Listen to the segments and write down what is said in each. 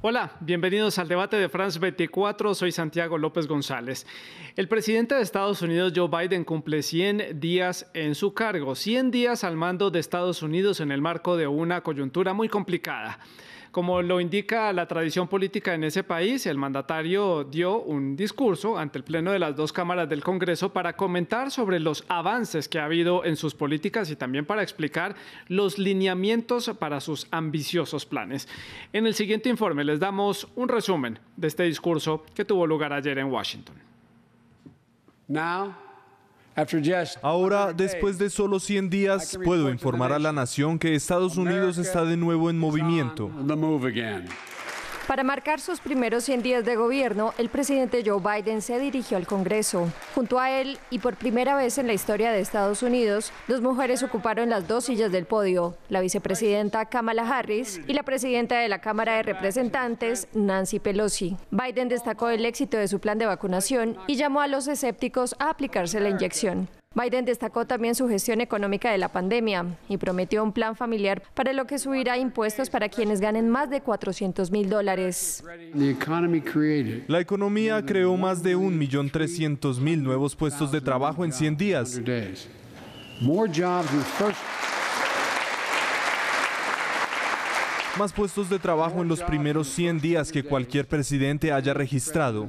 Hola, bienvenidos al debate de France 24. Soy Santiago López González. El presidente de Estados Unidos, Joe Biden, cumple 100 días en su cargo, 100 días al mando de Estados Unidos en el marco de una coyuntura muy complicada. Como lo indica la tradición política en ese país, el mandatario dio un discurso ante el Pleno de las dos cámaras del Congreso para comentar sobre los avances que ha habido en sus políticas y también para explicar los lineamientos para sus ambiciosos planes. En el siguiente informe les damos un resumen de este discurso que tuvo lugar ayer en Washington. Ahora, después de solo 100 días, puedo informar a la nación que Estados Unidos está de nuevo en movimiento. Para marcar sus primeros 100 días de gobierno, el presidente Joe Biden se dirigió al Congreso. Junto a él, y por primera vez en la historia de Estados Unidos, dos mujeres ocuparon las dos sillas del podio, la vicepresidenta Kamala Harris y la presidenta de la Cámara de Representantes, Nancy Pelosi. Biden destacó el éxito de su plan de vacunación y llamó a los escépticos a aplicarse la inyección. Biden destacó también su gestión económica de la pandemia y prometió un plan familiar para lo que subirá impuestos para quienes ganen más de $400,000. La economía creó más de 1.300.000 nuevos puestos de trabajo en 100 días. Más puestos de trabajo en los primeros 100 días que cualquier presidente haya registrado.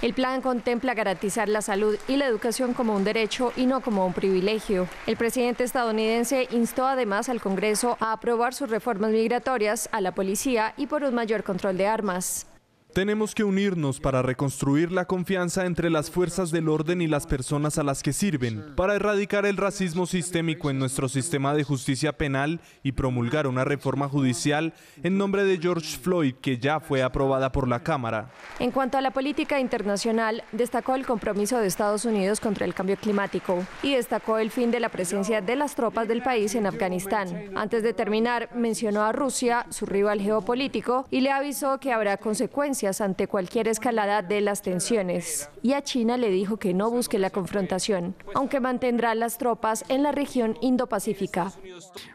El plan contempla garantizar la salud y la educación como un derecho y no como un privilegio. El presidente estadounidense instó además al Congreso a aprobar sus reformas migratorias, a la policía y por un mayor control de armas. Tenemos que unirnos para reconstruir la confianza entre las fuerzas del orden y las personas a las que sirven, para erradicar el racismo sistémico en nuestro sistema de justicia penal y promulgar una reforma judicial en nombre de George Floyd que ya fue aprobada por la Cámara. En cuanto a la política internacional, destacó el compromiso de Estados Unidos contra el cambio climático y destacó el fin de la presencia de las tropas del país en Afganistán. Antes de terminar, mencionó a Rusia, su rival geopolítico, y le avisó que habrá consecuencias ante cualquier escalada de las tensiones. Y a China le dijo que no busque la confrontación, aunque mantendrá las tropas en la región Indo-Pacífica.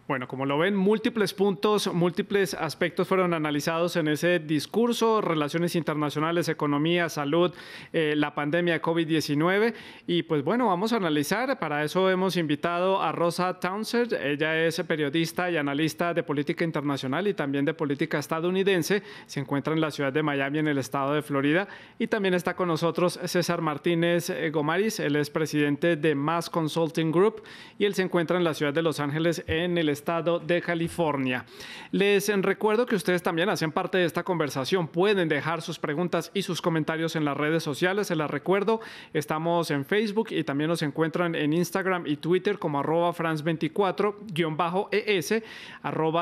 Bueno, como lo ven, múltiples puntos, múltiples aspectos fueron analizados en ese discurso: relaciones internacionales, economía, salud, la pandemia de COVID-19. Y pues bueno, vamos a analizar. Para eso hemos invitado a Rosa Townsend. Ella es periodista y analista de política internacional y también de política estadounidense. Se encuentra en la ciudad de Miami, en el estado de Florida. Y también está con nosotros César Martínez Gomaris. Él es presidente de Mass Consulting Group y él se encuentra en la ciudad de Los Ángeles, en el estado de California. Les recuerdo que ustedes también hacen parte de esta conversación. Pueden dejar sus preguntas y sus comentarios en las redes sociales. Se las recuerdo, estamos en Facebook y también nos encuentran en Instagram y Twitter como @France24_ES,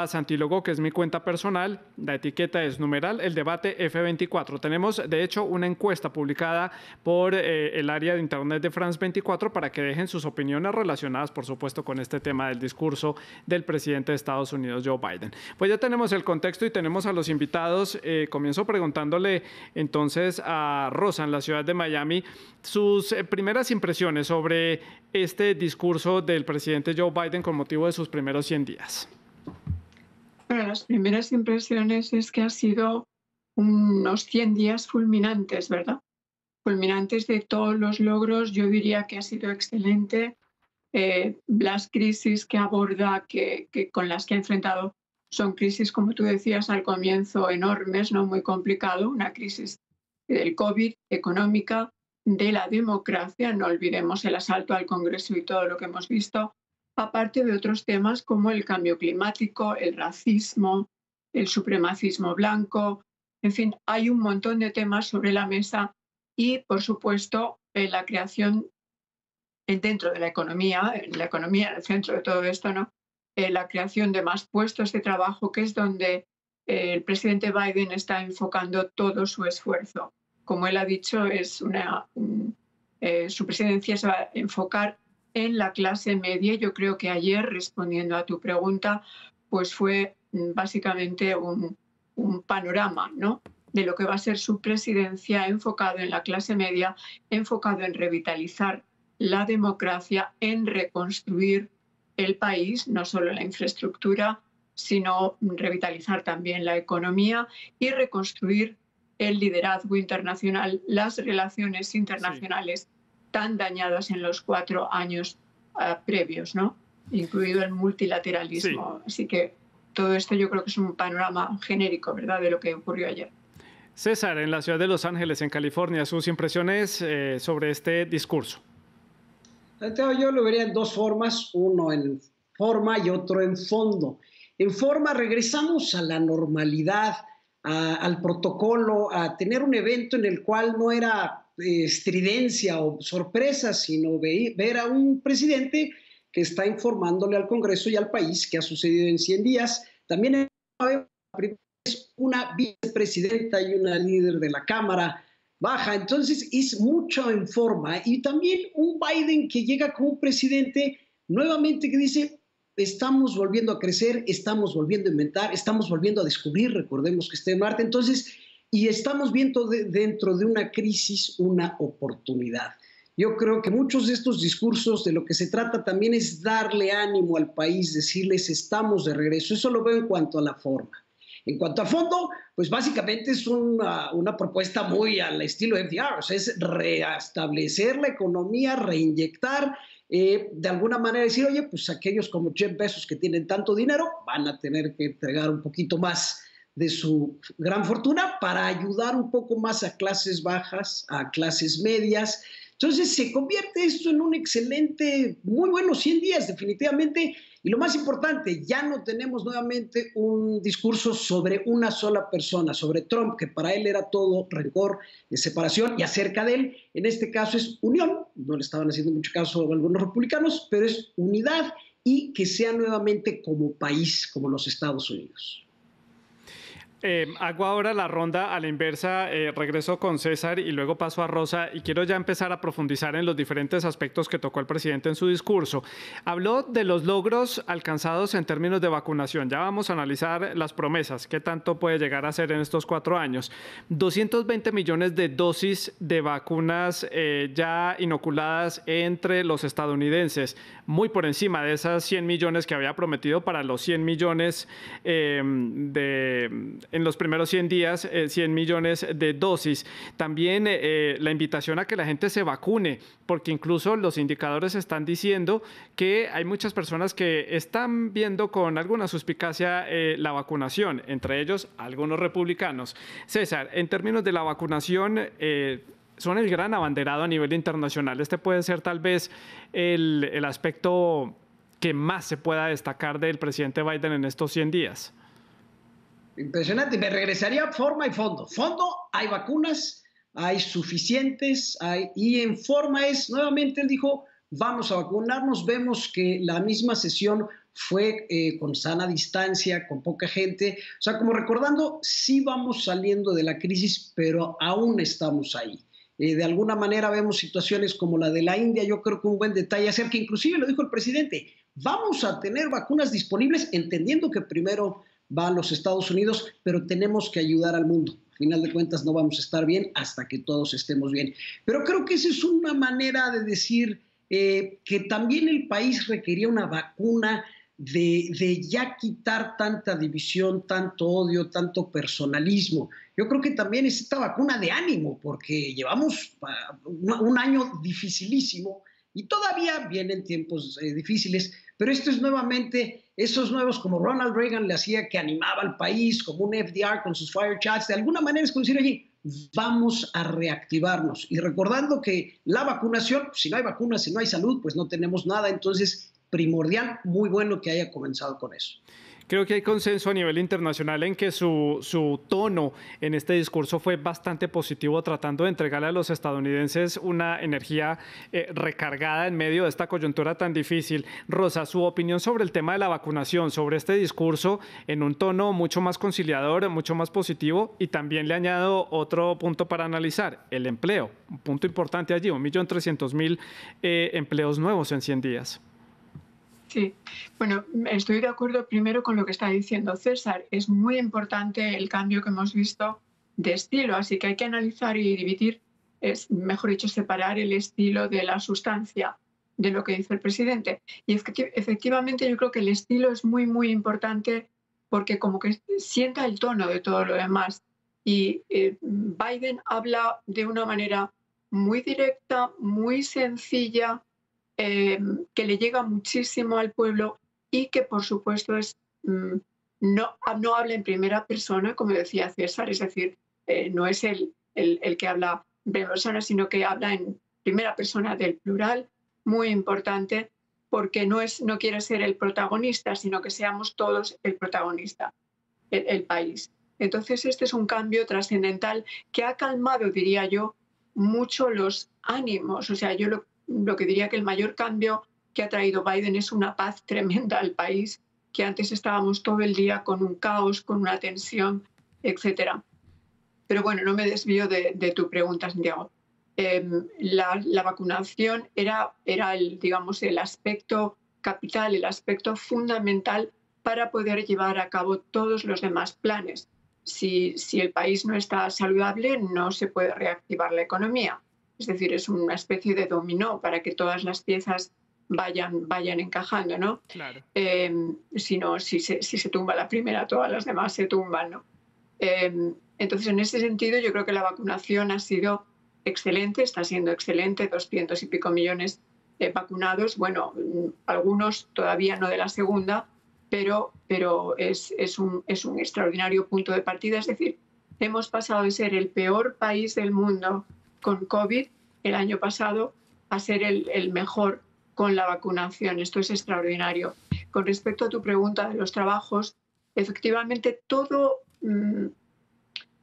@Santilogo, que es mi cuenta personal. La etiqueta es numeral el debate F24. Tenemos de hecho una encuesta publicada por el área de internet de France 24 para que dejen sus opiniones relacionadas, por supuesto, con este tema del discurso del presidente de Estados Unidos, Joe Biden. Pues ya tenemos el contexto y tenemos a los invitados. Comienzo preguntándole entonces a Rosa, en la ciudad de Miami, sus primeras impresiones sobre este discurso del presidente Joe Biden con motivo de sus primeros 100 días. Bueno, las primeras impresiones es que ha sido unos 100 días fulminantes, ¿verdad? Fulminantes de todos los logros. Yo diría que ha sido excelente. Las crisis que aborda, que con las que ha enfrentado, son crisis, como tú decías al comienzo, enormes, ¿no? Muy complicado. Una crisis del COVID, económica, de la democracia. No olvidemos el asalto al Congreso y todo lo que hemos visto. Aparte de otros temas como el cambio climático, el racismo, el supremacismo blanco. En fin, hay un montón de temas sobre la mesa y, por supuesto, la creación dentro de la economía, en el centro de todo esto, ¿no? La creación de más puestos de trabajo, que es donde el presidente Biden está enfocando todo su esfuerzo. Como él ha dicho, su presidencia se va a enfocar en la clase media. Yo creo que ayer, respondiendo a tu pregunta, pues fue básicamente un panorama, ¿no?, de lo que va a ser su presidencia, enfocado en la clase media, enfocado en revitalizar la democracia, en reconstruir el país, no solo la infraestructura, sino revitalizar también la economía y reconstruir el liderazgo internacional, las relaciones internacionales tan dañadas en los 4 años previos, ¿no? Incluido el multilateralismo. Sí. Así que todo esto yo creo que es un panorama genérico, ¿verdad?, de lo que ocurrió ayer. César, en la ciudad de Los Ángeles, en California, sus impresiones sobre este discurso. Yo lo vería en dos formas, uno en forma y otro en fondo. En forma, regresamos a la normalidad, al protocolo, a tener un evento en el cual no era estridencia o sorpresa, sino ver a un presidente que está informándole al Congreso y al país qué ha sucedido en 100 días. También es una vicepresidenta y una líder de la Cámara Baja, entonces es mucho en forma. Y también un Biden que llega como un presidente nuevamente que dice: estamos volviendo a crecer, estamos volviendo a inventar, estamos volviendo a descubrir, recordemos que está en Marte, entonces, y estamos viendo dentro de una crisis una oportunidad. Yo creo que muchos de estos discursos de lo que se trata también es darle ánimo al país, decirles estamos de regreso. Eso lo veo en cuanto a la forma. En cuanto a fondo, pues básicamente es una propuesta muy al estilo FDR, o sea, es reestablecer la economía, reinyectar, de alguna manera decir, oye, pues aquellos como Jeff Bezos que tienen tanto dinero van a tener que entregar un poquito más de su gran fortuna para ayudar un poco más a clases bajas, a clases medias. Entonces se convierte esto en un excelente, muy bueno 100 días definitivamente. Y lo más importante, ya no tenemos nuevamente un discurso sobre una sola persona, sobre Trump, que para él era todo rencor, separación, y acerca de él, en este caso es unión, no le estaban haciendo mucho caso a algunos republicanos, pero es unidad y que sea nuevamente como país, como los Estados Unidos. Hago ahora la ronda a la inversa, regreso con César y luego paso a Rosa y quiero ya empezar a profundizar en los diferentes aspectos que tocó el presidente en su discurso. Habló de los logros alcanzados en términos de vacunación. Ya vamos a analizar las promesas, qué tanto puede llegar a ser en estos 4 años. 220 millones de dosis de vacunas ya inoculadas entre los estadounidenses, muy por encima de esas 100 millones que había prometido para los 100 millones en los primeros 100 días, 100 millones de dosis. También la invitación a que la gente se vacune, porque incluso los indicadores están diciendo que hay muchas personas que están viendo con alguna suspicacia la vacunación, entre ellos algunos republicanos. César, en términos de la vacunación, son el gran abanderado a nivel internacional. Este puede ser tal vez el aspecto que más se pueda destacar del presidente Biden en estos 100 días. Impresionante, me regresaría a forma y fondo. Fondo, hay vacunas, hay suficientes, y en forma es, nuevamente él dijo, vamos a vacunarnos, vemos que la misma sesión fue con sana distancia, con poca gente, o sea, como recordando, sí vamos saliendo de la crisis, pero aún estamos ahí. De alguna manera vemos situaciones como la de la India, yo creo que un buen detalle hacer que inclusive lo dijo el presidente, vamos a tener vacunas disponibles, entendiendo que primero va a los Estados Unidos, pero tenemos que ayudar al mundo. Al final de cuentas no vamos a estar bien hasta que todos estemos bien. Pero creo que esa es una manera de decir que también el país requería una vacuna de ya quitar tanta división, tanto odio, tanto personalismo. Yo creo que también es esta vacuna de ánimo, porque llevamos un año dificilísimo y todavía vienen tiempos difíciles, pero esto es nuevamente esos nuevos, como Ronald Reagan le hacía, que animaba al país, como un FDR con sus fire chats, de alguna manera es como decir allí, vamos a reactivarnos. Y recordando que la vacunación, si no hay vacunas, si no hay salud, pues no tenemos nada, entonces primordial, muy bueno que haya comenzado con eso. Creo que hay consenso a nivel internacional en que su tono en este discurso fue bastante positivo, tratando de entregarle a los estadounidenses una energía recargada en medio de esta coyuntura tan difícil. Rosa, su opinión sobre el tema de la vacunación, sobre este discurso en un tono mucho más conciliador, mucho más positivo, y también le añado otro punto para analizar, el empleo. Un punto importante allí, 1.300.000 empleos nuevos en 100 días. Sí, bueno, estoy de acuerdo primero con lo que está diciendo César. Es muy importante el cambio que hemos visto de estilo, así que hay que analizar y dividir, mejor dicho, separar el estilo de la sustancia de lo que dice el presidente. Y efectivamente yo creo que el estilo es muy, muy importante porque como que sienta el tono de todo lo demás. Y Biden habla de una manera muy directa, muy sencilla, que le llega muchísimo al pueblo y que, por supuesto, no habla en primera persona, como decía César, es decir, no es el que habla en primera persona, sino que habla en primera persona del plural, muy importante, porque no quiere ser el protagonista, sino que seamos todos el protagonista, el país. Entonces, este es un cambio trascendental que ha calmado, diría yo, mucho los ánimos. O sea, yo lo que diría que el mayor cambio que ha traído Biden es una paz tremenda al país, que antes estábamos todo el día con un caos, con una tensión, etcétera. Pero bueno, no me desvío de tu pregunta, Santiago. La vacunación era digamos, el aspecto capital, el aspecto fundamental para poder llevar a cabo todos los demás planes. Si el país no está saludable, no se puede reactivar la economía. Es decir, es una especie de dominó para que todas las piezas vayan encajando, ¿no? Claro. Si se tumba la primera, todas las demás se tumban, ¿no? Entonces, en ese sentido, yo creo que la vacunación ha sido excelente, está siendo excelente, 200 y pico millones vacunados. Bueno, algunos todavía no de la segunda, pero es un extraordinario punto de partida. Es decir, hemos pasado de ser el peor país del mundo con COVID el año pasado a ser el mejor con la vacunación. Esto es extraordinario. Con respecto a tu pregunta de los trabajos, efectivamente todo,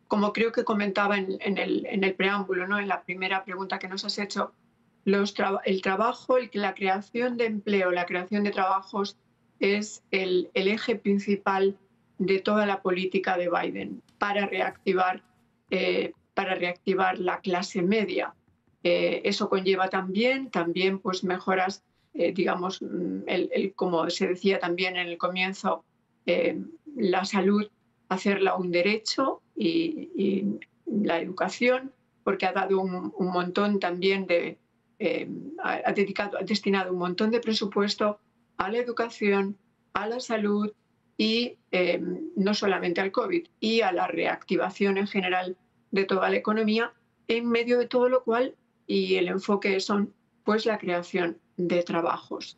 como creo que comentaba en el preámbulo, ¿no? En la primera pregunta que nos has hecho, el trabajo, la creación de empleo, la creación de trabajos es el eje principal de toda la política de Biden para reactivar la clase media. Eso conlleva también pues mejoras, digamos, como se decía también en el comienzo, la salud, hacerla un derecho y la educación, porque ha dado un montón también ha destinado un montón de presupuesto a la educación, a la salud y no solamente al COVID, y a la reactivación en general de toda la economía, en medio de todo lo cual, y el enfoque son pues la creación de trabajos.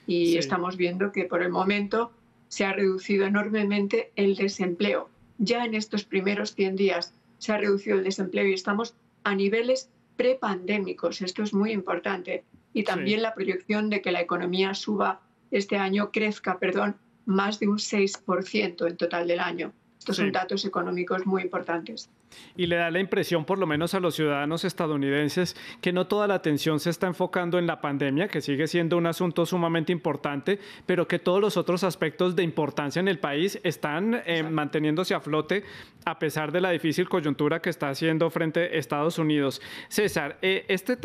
Y sí, estamos viendo que por el momento se ha reducido enormemente el desempleo. Ya en estos primeros 100 días se ha reducido el desempleo y estamos a niveles prepandémicos. Esto es muy importante. Y también la proyección de que la economía crezca, más de un 6% en total del año. Estos son datos económicos muy importantes. Y le da la impresión, por lo menos a los ciudadanos estadounidenses, que no toda la atención se está enfocando en la pandemia, que sigue siendo un asunto sumamente importante, pero que todos los otros aspectos de importancia en el país están manteniéndose a flote a pesar de la difícil coyuntura que está haciendo frente a Estados Unidos. César, este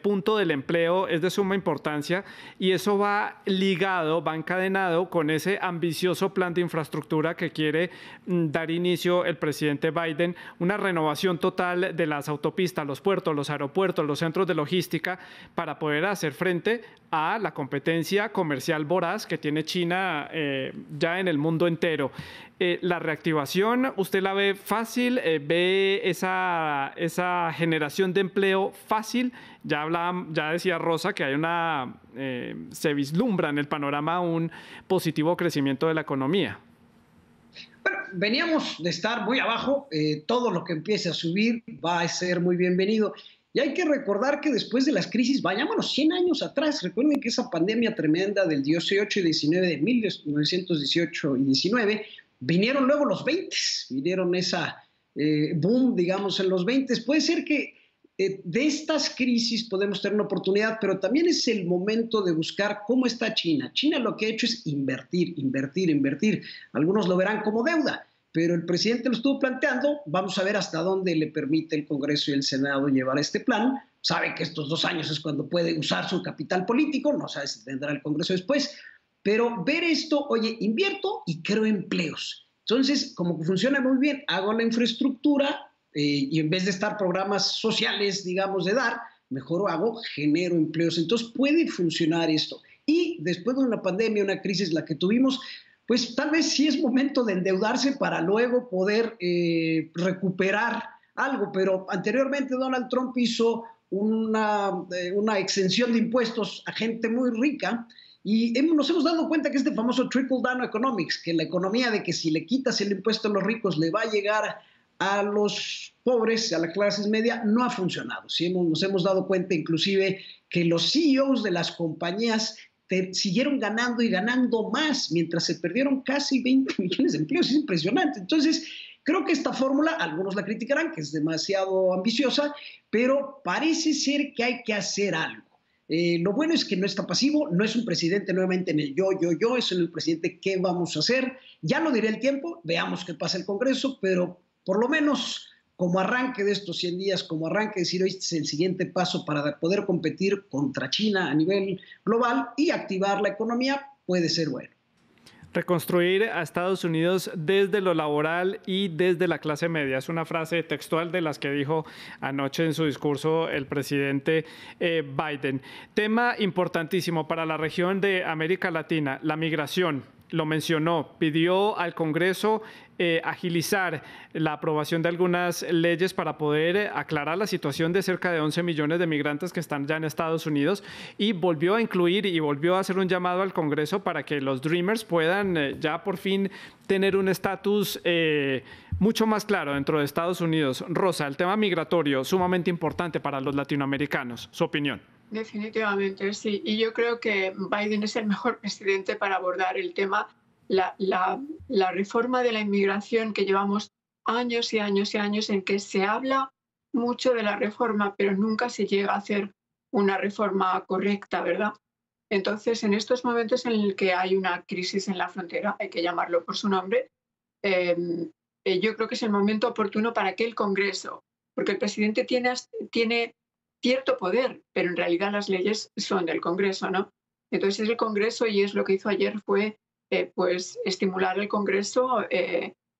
punto del empleo es de suma importancia y eso va encadenado con ese ambicioso plan de infraestructura que quiere dar inicio el presidente Biden, una renovación total de las autopistas, los puertos, los aeropuertos, los centros de logística para poder hacer frente a la competencia comercial voraz que tiene China ya en el mundo entero. La reactivación, ¿usted la ve fácil? ¿Ve esa generación de empleo fácil? Ya decía Rosa que se vislumbra en el panorama un positivo crecimiento de la economía. Bueno, veníamos de estar muy abajo, todo lo que empiece a subir va a ser muy bienvenido. Y hay que recordar que después de las crisis, vayámonos 100 años atrás, recuerden que esa pandemia tremenda del 18 y 19, de 1918 y 19, vinieron luego los 20, vinieron esa boom, digamos, en los 20. Puede ser que de estas crisis podemos tener una oportunidad, pero también es el momento de buscar cómo está China. China lo que ha hecho es invertir. Algunos lo verán como deuda, pero el presidente lo estuvo planteando. Vamos a ver hasta dónde le permite el Congreso y el Senado llevar este plan. Sabe que estos 2 años es cuando puede usar su capital político, no sabe si tendrá el Congreso después, pero ver esto, oye, invierto y creo empleos. Entonces, como que funciona muy bien, hago la infraestructura, y en vez de estar programas sociales, digamos, de dar, mejor genero empleos. Entonces puede funcionar esto. Y después de una pandemia, una crisis, la que tuvimos, pues tal vez sí es momento de endeudarse para luego poder recuperar algo, pero anteriormente Donald Trump hizo una exención de impuestos a gente muy rica y nos hemos dado cuenta que este famoso trickle-down economics, que la economía de que si le quitas el impuesto a los ricos le va a llegar a los pobres, a las clases medias, no ha funcionado. Sí, nos hemos dado cuenta inclusive que los CEOs de las compañías siguieron ganando y ganando más, mientras se perdieron casi 20 millones de empleos. Es impresionante. Entonces, creo que esta fórmula, algunos la criticarán, que es demasiado ambiciosa, pero parece ser que hay que hacer algo. Lo bueno es que no está pasivo, no es un presidente nuevamente en el yo, es el presidente qué vamos a hacer. Ya lo diré el tiempo, veamos qué pasa el Congreso, pero por lo menos como arranque de estos 100 días, como arranque de decir hoy este es el siguiente paso para poder competir contra China a nivel global y activar la economía, puede ser bueno. Reconstruir a Estados Unidos desde lo laboral y desde la clase media. Es una frase textual de las que dijo anoche en su discurso el presidente Biden. Tema importantísimo para la región de América Latina, la migración. Lo mencionó, pidió al Congreso agilizar la aprobación de algunas leyes para poder aclarar la situación de cerca de 11 millones de migrantes que están ya en Estados Unidos y volvió a incluir y volvió a hacer un llamado al Congreso para que los Dreamers puedan ya por fin tener un estatus mucho más claro dentro de Estados Unidos. Rosa, el tema migratorio sumamente importante para los latinoamericanos. Su opinión. Definitivamente, sí. Y yo creo que Biden es el mejor presidente para abordar el tema. La reforma de la inmigración, que llevamos años y años y años en que se habla mucho de la reforma, pero nunca se llega a hacer una reforma correcta, ¿verdad? Entonces, en estos momentos en el que hay una crisis en la frontera, hay que llamarlo por su nombre, yo creo que es el momento oportuno para que el Congreso, porque el presidente tiene cierto poder, pero en realidad las leyes son del Congreso, ¿no? Entonces es el Congreso, y es lo que hizo ayer, fue pues estimular al Congreso,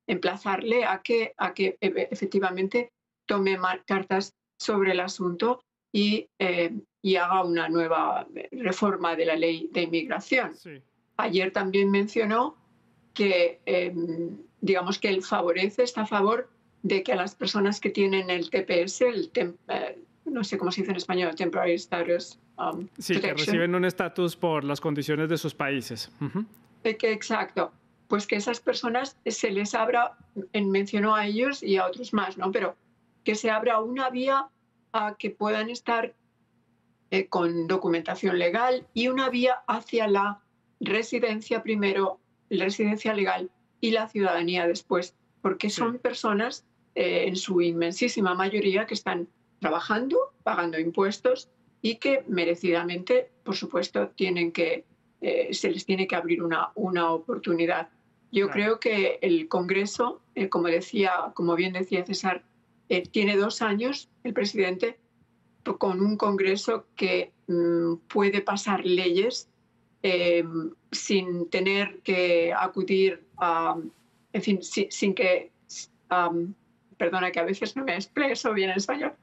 emplazarle a que efectivamente tome cartas sobre el asunto y haga una nueva reforma de la ley de inmigración. Sí. Ayer también mencionó que, digamos que él está a favor de que a las personas que tienen el TPS, no sé cómo se dice en español, Temporary Status sí, Protection, que reciben un estatus por las condiciones de sus países. Exacto. Pues que esas personas se les abra, mencionó a ellos y a otros más, ¿no? Pero que se abra una vía a que puedan estar con documentación legal y una vía hacia la residencia primero, la residencia legal y la ciudadanía después, porque son personas en su inmensísima mayoría que están trabajando, pagando impuestos y que merecidamente, por supuesto, se les tiene que abrir una oportunidad. Yo creo que el Congreso, como bien decía César, tiene 2 años el presidente con un Congreso que puede pasar leyes sin tener que acudir a, en fin, sin que, perdona que a veces no me expreso bien en español,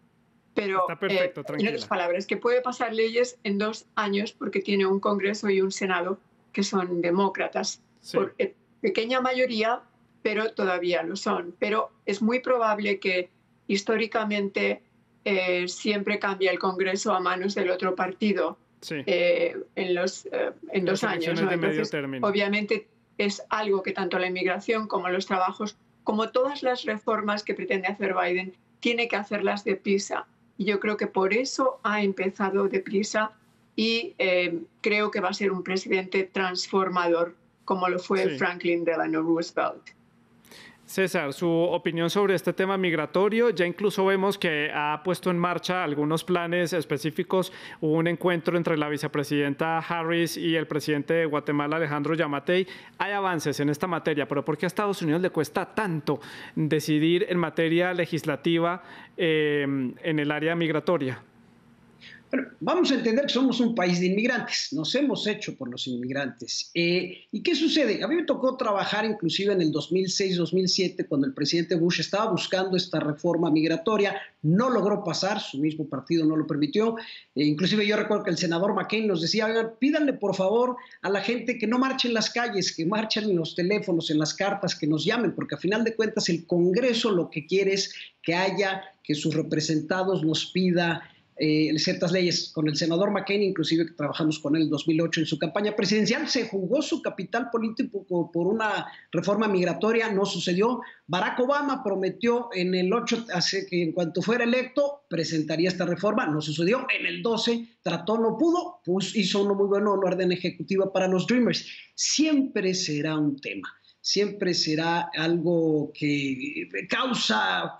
pero está perfecto, en otras palabras, que puede pasar leyes en 2 años porque tiene un Congreso y un Senado que son demócratas. Sí. Por pequeña mayoría, pero todavía lo son. Pero es muy probable que históricamente siempre cambie el Congreso a manos del otro partido en 2 años, ¿no? Entonces, obviamente es algo que tanto la inmigración como los trabajos, como todas las reformas que pretende hacer Biden, tiene que hacerlas deprisa. Y yo creo que por eso ha empezado deprisa y creo que va a ser un presidente transformador, como lo fue Franklin Delano Roosevelt. César, su opinión sobre este tema migratorio. Ya incluso vemos que ha puesto en marcha algunos planes específicos. Hubo un encuentro entre la vicepresidenta Harris y el presidente de Guatemala, Alejandro Yamatei. Hay avances en esta materia, pero ¿por qué a Estados Unidos le cuesta tanto decidir en materia legislativa en el área migratoria? Bueno, vamos a entender que somos un país de inmigrantes, nos hemos hecho por los inmigrantes. ¿Y qué sucede? A mí me tocó trabajar inclusive en el 2006-2007, cuando el presidente Bush estaba buscando esta reforma migratoria, no logró pasar, su mismo partido no lo permitió. Inclusive yo recuerdo que el senador McCain nos decía, oigan, pídanle por favor a la gente que no marche en las calles, que marchen en los teléfonos, en las cartas, que nos llamen, porque a final de cuentas el Congreso lo que quiere es que sus representados nos pida ciertas leyes. Con el senador McCain, inclusive que trabajamos con él en 2008 en su campaña presidencial, se jugó su capital político por una reforma migratoria, no sucedió. Barack Obama prometió en el 8, hace que en cuanto fuera electo, presentaría esta reforma, no sucedió. En el 12 trató, no pudo, pues hizo uno muy bueno, una orden ejecutiva para los Dreamers. Siempre será un tema. Siempre será algo que causa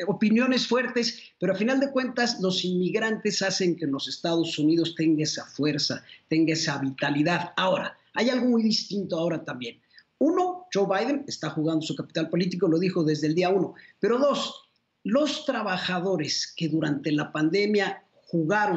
opiniones fuertes, pero a final de cuentas los inmigrantes hacen que los Estados Unidos tenga esa fuerza, tenga esa vitalidad. Ahora, hay algo muy distinto ahora también. Uno, Joe Biden está jugando su capital político, lo dijo desde el día 1. Pero dos, los trabajadores que durante la pandemia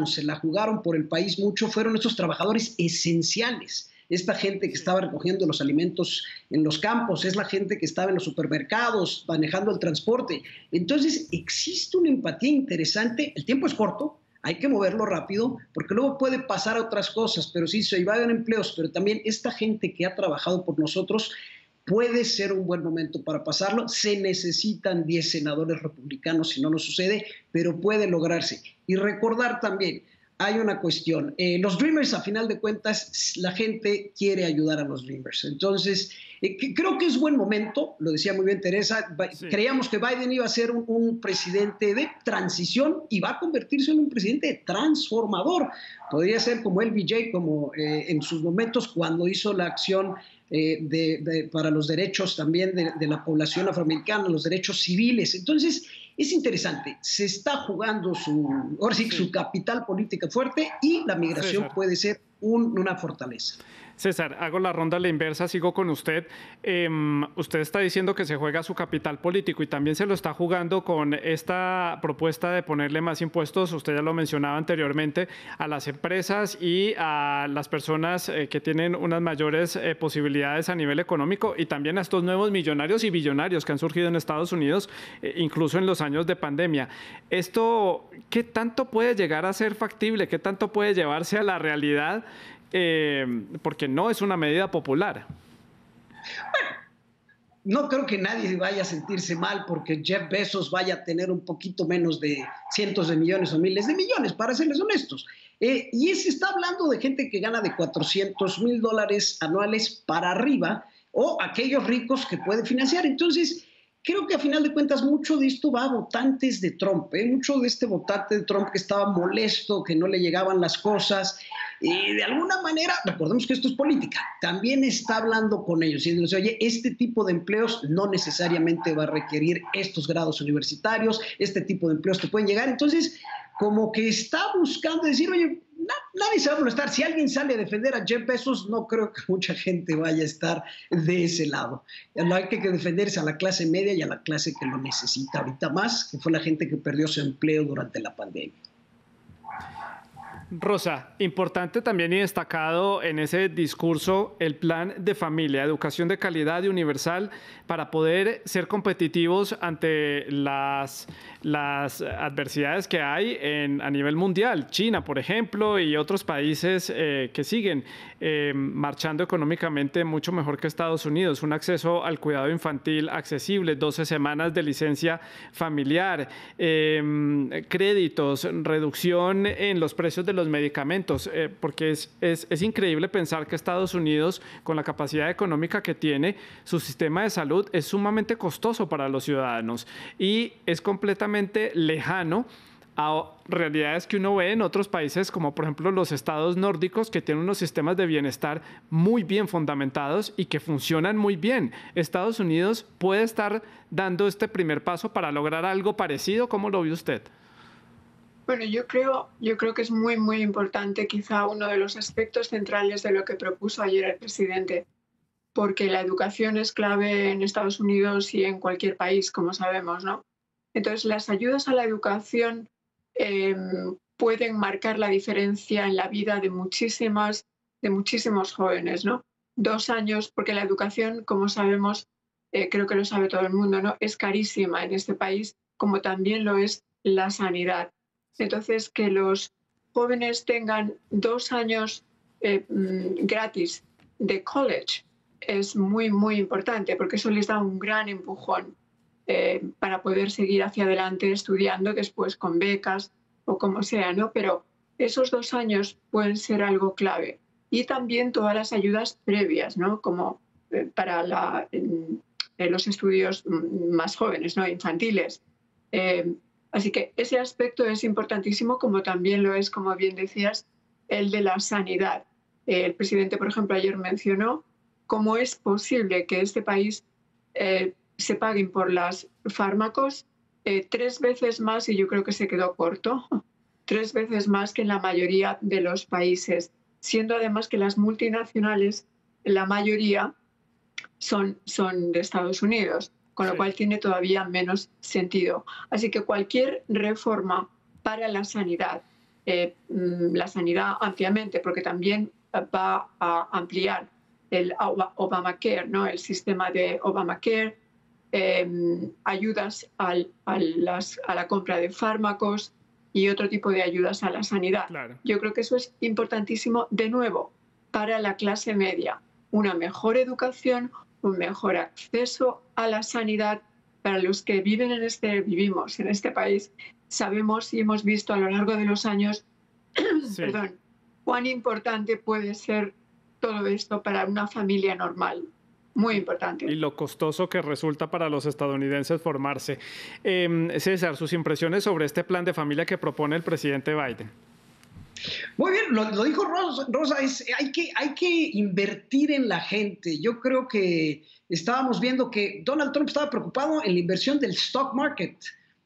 se la jugaron por el país mucho, fueron esos trabajadores esenciales. Esta gente que estaba recogiendo los alimentos en los campos, es la gente que estaba en los supermercados, manejando el transporte. Entonces, existe una empatía interesante. El tiempo es corto, hay que moverlo rápido, porque luego puede pasar a otras cosas, pero sí, se van empleos, pero también esta gente que ha trabajado por nosotros puede ser un buen momento para pasarlo. Se necesitan 10 senadores republicanos si no nos sucede, pero puede lograrse. Y recordar también, hay una cuestión. Los Dreamers, a final de cuentas, la gente quiere ayudar a los Dreamers. Entonces, creo que es buen momento, lo decía muy bien Teresa, sí. Creíamos que Biden iba a ser un presidente de transición y va a convertirse en un presidente transformador. Podría ser como LBJ, como en sus momentos cuando hizo la acción para los derechos también de la población afroamericana, los derechos civiles. Entonces, es interesante, se está jugando su capital política fuerte y la migración puede ser una fortaleza. César, hago la ronda a la inversa, sigo con usted. Usted está diciendo que se juega su capital político y también se lo está jugando con esta propuesta de ponerle más impuestos, usted ya lo mencionaba anteriormente, a las empresas y a las personas que tienen unas mayores posibilidades a nivel económico y también a estos nuevos millonarios y billonarios que han surgido en Estados Unidos, incluso en los años de pandemia. ¿Esto qué tanto puede llegar a ser factible? ¿Qué tanto puede llevarse a la realidad? Porque no es una medida popular. Bueno, no creo que nadie vaya a sentirse mal porque Jeff Bezos vaya a tener un poquito menos de cientos de millones o miles de millones, para serles honestos. Y se está hablando de gente que gana de $400,000 anuales para arriba, o aquellos ricos que pueden financiar. Entonces, creo que a final de cuentas mucho de esto va a votantes de Trump, mucho de este votante de Trump que estaba molesto, que no le llegaban las cosas, y de alguna manera, recordemos que esto es política, también está hablando con ellos y diciendo, oye, este tipo de empleos no necesariamente va a requerir estos grados universitarios, este tipo de empleos te pueden llegar. Entonces, como que está buscando decir, oye, nadie se va a molestar. Si alguien sale a defender a Jeff Bezos, no creo que mucha gente vaya a estar de ese lado. Hay que defenderse a la clase media y a la clase que lo necesita ahorita más, que fue la gente que perdió su empleo durante la pandemia. Rosa, importante también y destacado en ese discurso el plan de familia, educación de calidad y universal para poder ser competitivos ante las adversidades que hay a nivel mundial. China, por ejemplo, y otros países que siguen marchando económicamente mucho mejor que Estados Unidos. Un acceso al cuidado infantil accesible, 12 semanas de licencia familiar, créditos, reducción en los precios de los medicamentos, porque es increíble pensar que Estados Unidos, con la capacidad económica que tiene, su sistema de salud es sumamente costoso para los ciudadanos y es completamente lejano a realidades que uno ve en otros países, como por ejemplo los estados nórdicos, que tienen unos sistemas de bienestar muy bien fundamentados y que funcionan muy bien. Estados Unidos puede estar dando este primer paso para lograr algo parecido. ¿Cómo lo ve usted? Bueno, yo creo que es muy, muy importante, quizá uno de los aspectos centrales de lo que propuso ayer el presidente, porque la educación es clave en Estados Unidos y en cualquier país, como sabemos, ¿no? Entonces, las ayudas a la educación pueden marcar la diferencia en la vida de muchísimos jóvenes, ¿no? 2 años, porque la educación, como sabemos, creo que lo sabe todo el mundo, ¿no? Es carísima en este país, como también lo es la sanidad. Entonces, que los jóvenes tengan 2 años gratis de college es muy, muy importante, porque eso les da un gran empujón para poder seguir hacia adelante estudiando después con becas o como sea, ¿no? Pero esos 2 años pueden ser algo clave. Y también todas las ayudas previas, ¿no? Como para los estudios más jóvenes, ¿no? Infantiles. Así que ese aspecto es importantísimo, como también lo es, como bien decías, el de la sanidad. El presidente, por ejemplo, ayer mencionó cómo es posible que este país se paguen por los fármacos 3 veces más, y yo creo que se quedó corto, 3 veces más que en la mayoría de los países, siendo además que las multinacionales, la mayoría, son de Estados Unidos, con lo cual tiene todavía menos sentido. Así que cualquier reforma para la sanidad ampliamente, porque también va a ampliar el Obamacare, ¿no? El sistema de Obamacare, ayudas a la compra de fármacos y otro tipo de ayudas a la sanidad. Claro. Yo creo que eso es importantísimo, de nuevo, para la clase media. Una mejor educación, un mejor acceso a la sanidad. Para los que vivimos en este país, sabemos y hemos visto a lo largo de los años cuán importante puede ser todo esto para una familia normal. Muy importante. Y lo costoso que resulta para los estadounidenses formarse. César, sus impresiones sobre este plan de familia que propone el presidente Biden. Muy bien, lo dijo Rosa, hay que invertir en la gente. Yo creo que estábamos viendo que Donald Trump estaba preocupado en la inversión del stock market,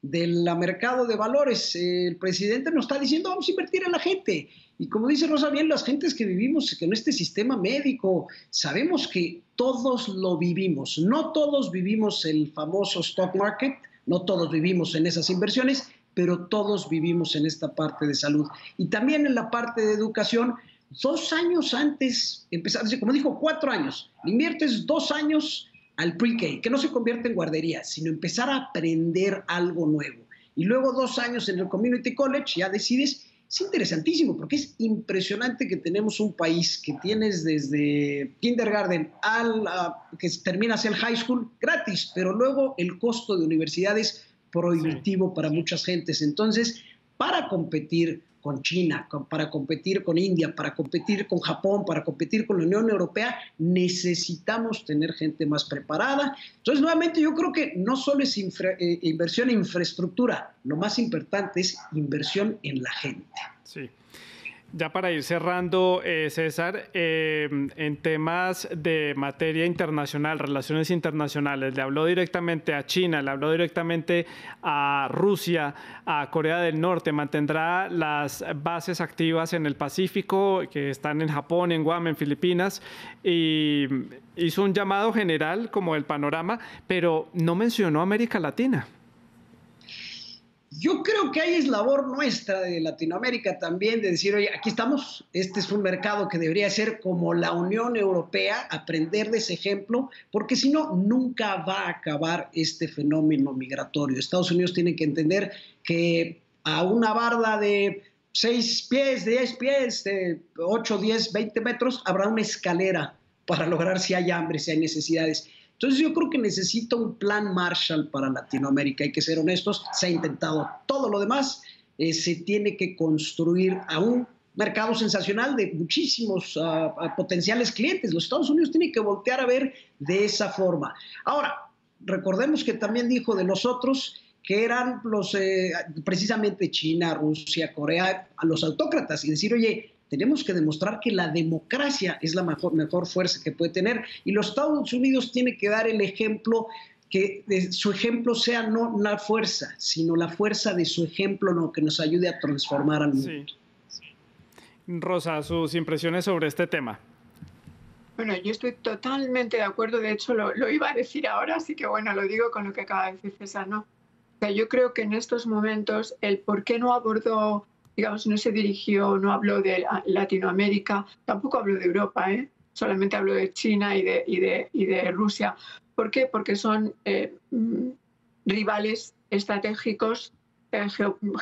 del mercado de valores. El presidente nos está diciendo, vamos a invertir en la gente. Y como dice Rosa bien, las gentes que vivimos en este sistema médico, sabemos que todos lo vivimos. No todos vivimos el famoso stock market, no todos vivimos en esas inversiones, pero todos vivimos en esta parte de salud. Y también en la parte de educación, 2 años antes, como dijo, 4 años, inviertes 2 años al pre-K, que no se convierte en guardería, sino empezar a aprender algo nuevo. Y luego 2 años en el community college, ya decides. Es interesantísimo porque es impresionante que tenemos un país que tienes desde kindergarten que terminas el high school gratis, pero luego el costo de universidad es prohibitivo para muchas gentes. Entonces, para competir con China, para competir con India, para competir con Japón, para competir con la Unión Europea, necesitamos tener gente más preparada. Entonces, nuevamente, yo creo que no solo es inversión en infraestructura, lo más importante es inversión en la gente. Sí. Ya para ir cerrando, César, en temas de materia internacional, relaciones internacionales, le habló directamente a China, le habló directamente a Rusia, a Corea del Norte, mantendrá las bases activas en el Pacífico, que están en Japón, en Guam, en Filipinas, y hizo un llamado general como el panorama, pero no mencionó América Latina. Yo creo que ahí es labor nuestra de Latinoamérica también de decir, oye, aquí estamos, este es un mercado que debería ser como la Unión Europea, aprender de ese ejemplo, porque si no, nunca va a acabar este fenómeno migratorio. Estados Unidos tiene que entender que a una barda de 6 pies, de 10 pies, de 8, 10, 20 metros, habrá una escalera para lograr si hay hambre, si hay necesidades. Entonces yo creo que necesita un plan Marshall para Latinoamérica. Hay que ser honestos, se ha intentado todo lo demás. Se tiene que construir a un mercado sensacional de muchísimos potenciales clientes. Los Estados Unidos tienen que voltear a ver de esa forma. Ahora, recordemos que también dijo de los otros que eran precisamente China, Rusia, Corea, a los autócratas, y decir, oye, tenemos que demostrar que la democracia es la mejor fuerza que puede tener, y los Estados Unidos tienen que dar el ejemplo, que su ejemplo sea no la fuerza, sino la fuerza de su ejemplo, lo que nos ayude a transformar al mundo. Sí. Rosa, sus impresiones sobre este tema. Bueno, yo estoy totalmente de acuerdo, de hecho lo iba a decir ahora, así que bueno, lo digo con lo que acaba de decir César, ¿no? O sea, yo creo que en estos momentos el por qué no abordó digamos, no se dirigió, no habló de Latinoamérica, tampoco habló de Europa, solamente habló de China y de Rusia. ¿Por qué? Porque son rivales estratégicos,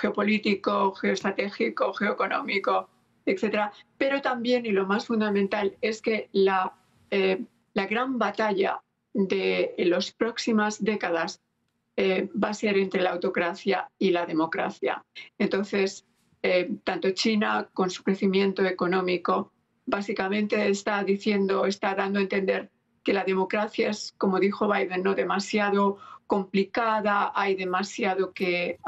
geopolítico, geoestratégico, geoeconómico, etcétera. Pero también, y lo más fundamental, es que la gran batalla de las próximas décadas va a ser entre la autocracia y la democracia. Entonces, tanto China, con su crecimiento económico, básicamente está dando a entender que la democracia es, como dijo Biden, no demasiado complicada, hay demasiado que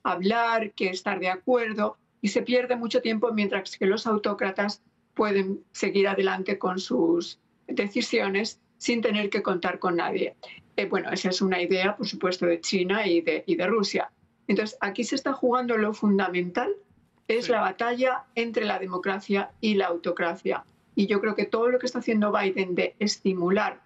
hablar, que estar de acuerdo, y se pierde mucho tiempo, mientras que los autócratas pueden seguir adelante con sus decisiones sin tener que contar con nadie. Bueno, esa es una idea, por supuesto, de China y de Rusia. Entonces, aquí se está jugando lo fundamental, es la batalla entre la democracia y la autocracia. Y yo creo que todo lo que está haciendo Biden de estimular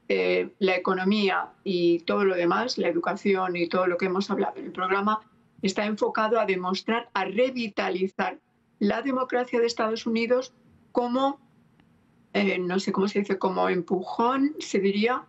la economía y todo lo demás, la educación y todo lo que hemos hablado en el programa, está enfocado a demostrar, a revitalizar la democracia de Estados Unidos como, no sé cómo se dice, como empujón, se diría,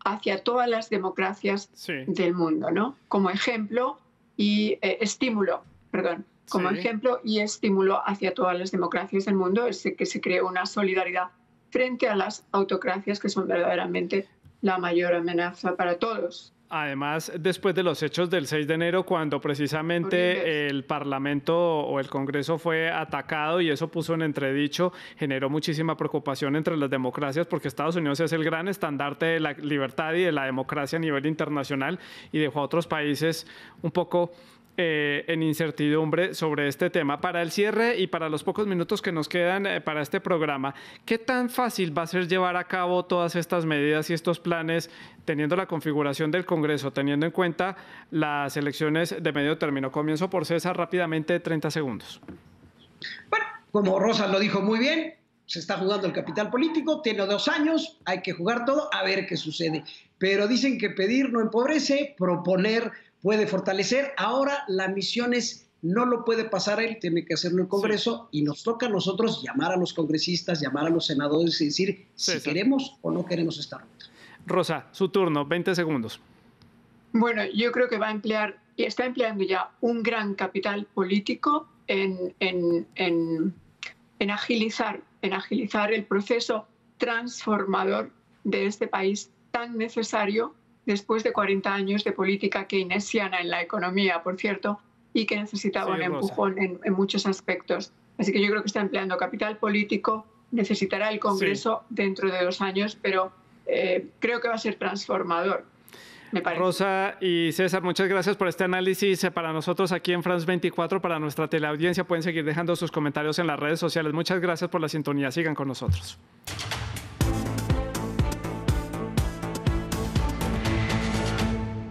hacia todas las democracias del mundo, ¿no? Como ejemplo y estímulo, perdón, como ejemplo y estímulo hacia todas las democracias del mundo, es que se cree una solidaridad frente a las autocracias, que son verdaderamente la mayor amenaza para todos. Además, después de los hechos del 6 de enero, cuando precisamente el Parlamento o el Congreso fue atacado y eso puso en entredicho, generó muchísima preocupación entre las democracias, porque Estados Unidos es el gran estandarte de la libertad y de la democracia a nivel internacional, y dejó a otros países un poco en incertidumbre sobre este tema. Para el cierre y para los pocos minutos que nos quedan para este programa, ¿qué tan fácil va a ser llevar a cabo todas estas medidas y estos planes, teniendo la configuración del Congreso, teniendo en cuenta las elecciones de medio término? Comienzo por César, rápidamente, 30 segundos. Bueno, como Rosa lo dijo muy bien, se está jugando el capital político, tiene 2 años, hay que jugar todo, a ver qué sucede. Pero dicen que pedir no empobrece, proponer puede fortalecer. Ahora la misión es, no lo puede pasar él, tiene que hacerlo el Congreso, y nos toca a nosotros llamar a los congresistas, llamar a los senadores y decir si queremos o no queremos esta ruta. Rosa, su turno, 20 segundos. Bueno, yo creo que va a emplear, y está empleando ya, un gran capital político en agilizar el proceso transformador de este país tan necesario después de 40 años de política keynesiana en la economía, por cierto, y que necesitaba un empujón en muchos aspectos. Así que yo creo que está empleando capital político, necesitará el Congreso dentro de 2 años, pero creo que va a ser transformador, me parece. Rosa y César, muchas gracias por este análisis. Para nosotros aquí en France 24, para nuestra teleaudiencia, pueden seguir dejando sus comentarios en las redes sociales. Muchas gracias por la sintonía. Sigan con nosotros.